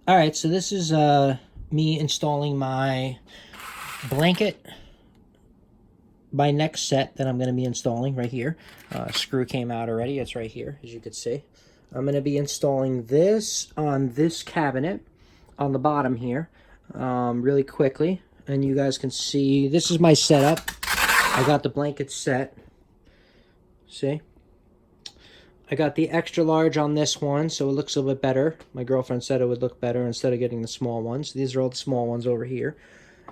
All right, so this is me installing my blanket, my next set that I'm going to be installing right here. Screw came out already. It's right here, as you can see. I'm going to be installing this on this cabinet on the bottom here really quickly. And you guys can see, this is my setup. I got the blanket set. See? I got the extra large on this one, so it looks a little bit better. My girlfriend said it would look better instead of getting the small ones. These are all the small ones over here.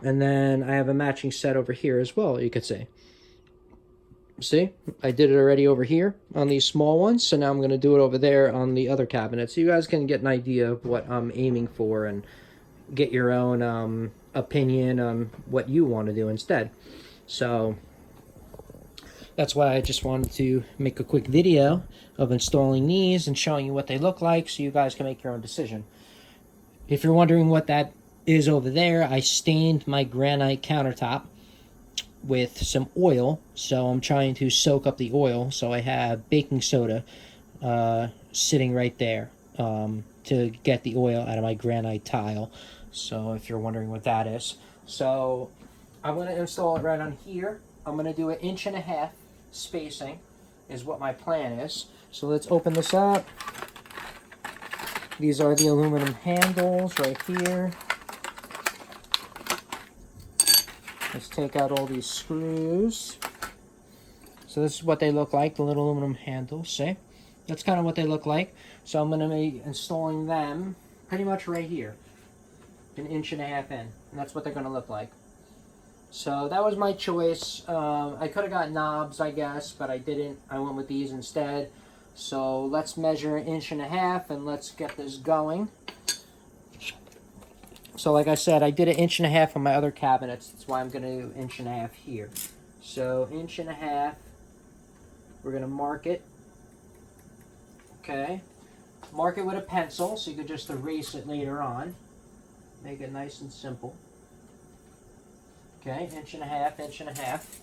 And then I have a matching set over here as well, you could see. See? I did it already over here on these small ones, so now I'm going to do it over there on the other cabinet. So you guys can get an idea of what I'm aiming for and get your own opinion on what you want to do instead. So that's why I just wanted to make a quick video of installing these and showing you what they look like so you guys can make your own decision. If you're wondering what that is over there, I stained my granite countertop with some oil, so I'm trying to soak up the oil. So I have baking soda sitting right there to get the oil out of my granite tile. So if you're wondering what that is. So I'm going to install it right on here. I'm going to do 1.5 inch spacing is what my plan is. So let's open this up. These are the aluminum handles right here. Let's take out all these screws. So this is what they look like, the little aluminum handles, see? That's kind of what they look like. So I'm going to be installing them pretty much right here, 1.5 inches in, and that's what they're going to look like. So that was my choice. I could have got knobs, I guess, but I didn't. I went with these instead. So let's measure 1.5 inches and let's get this going. So like I said, I did 1.5 inches on my other cabinets. That's why I'm going to do 1.5 inches here. So 1.5 inches, we're going to mark it. Okay. Mark it with a pencil so you could just erase it later on. Make it nice and simple. Okay, 1.5 inches, 1.5 inches.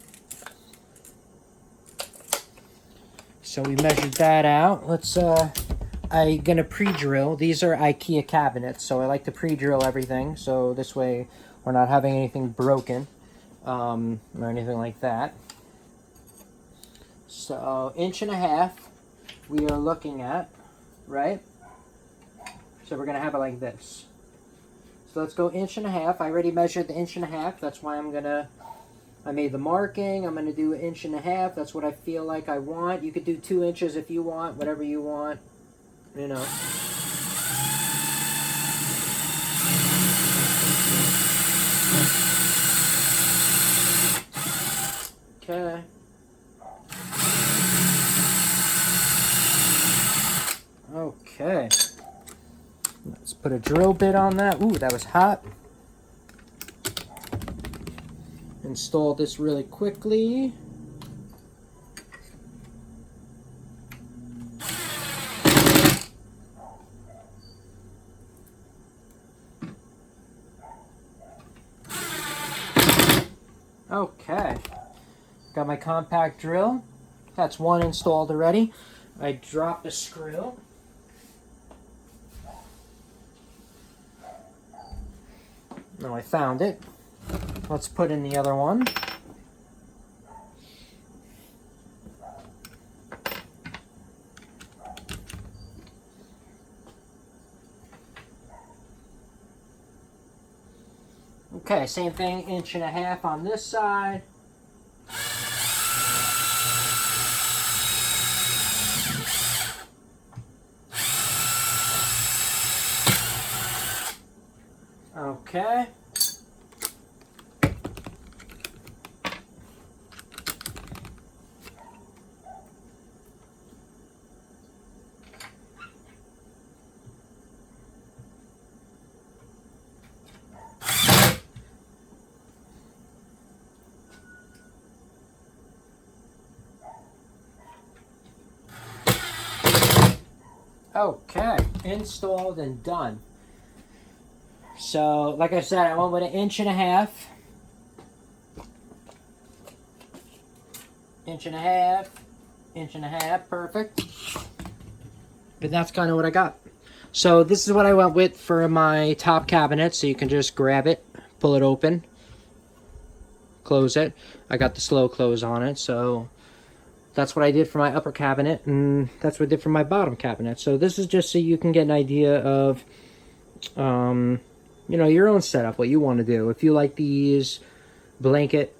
So we measured that out. Let's, I'm going to pre-drill. These are IKEA cabinets, so I like to pre-drill everything. So this way we're not having anything broken or anything like that. So 1.5 inches we are looking at, right? So we're going to have it like this. So let's go 1.5 inches. I already measured the 1.5 inches. That's why I made the marking. I'm going to do 1.5 inches. That's what I feel like I want. You could do 2 inches if you want, whatever you want, you know. Okay. Okay. Let's put a drill bit on that. Ooh, that was hot. Install this really quickly. Okay. Got my compact drill. That's one installed already. I dropped a screw. Now I found it. Let's put in the other one. Okay, same thing, 1.5 inches on this side. Okay. Okay, installed and done. So, like I said, I went with 1.5 inches. 1.5 inches, 1.5 inches, perfect. But that's kind of what I got. So this is what I went with for my top cabinet. So you can just grab it, pull it open, close it. I got the slow close on it, so that's what I did for my upper cabinet, and that's what I did for my bottom cabinet. So this is just so you can get an idea of, you know, your own setup, what you want to do. If you like these Blankett,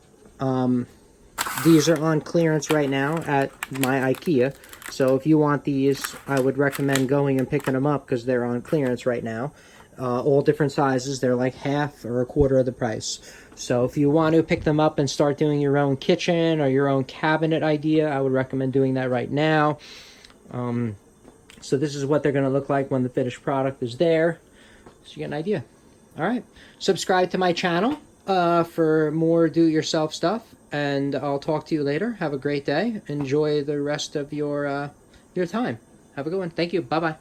these are on clearance right now at my IKEA. So if you want these, I would recommend going and picking them up because they're on clearance right now. All different sizes. They're like half or a quarter of the price. So if you want to pick them up and start doing your own kitchen or your own cabinet idea, I would recommend doing that right now. So this is what they're going to look like when the finished product is there. So you get an idea. All right. Subscribe to my channel for more do-it-yourself stuff. And I'll talk to you later. Have a great day. Enjoy the rest of your time. Have a good one. Thank you. Bye-bye.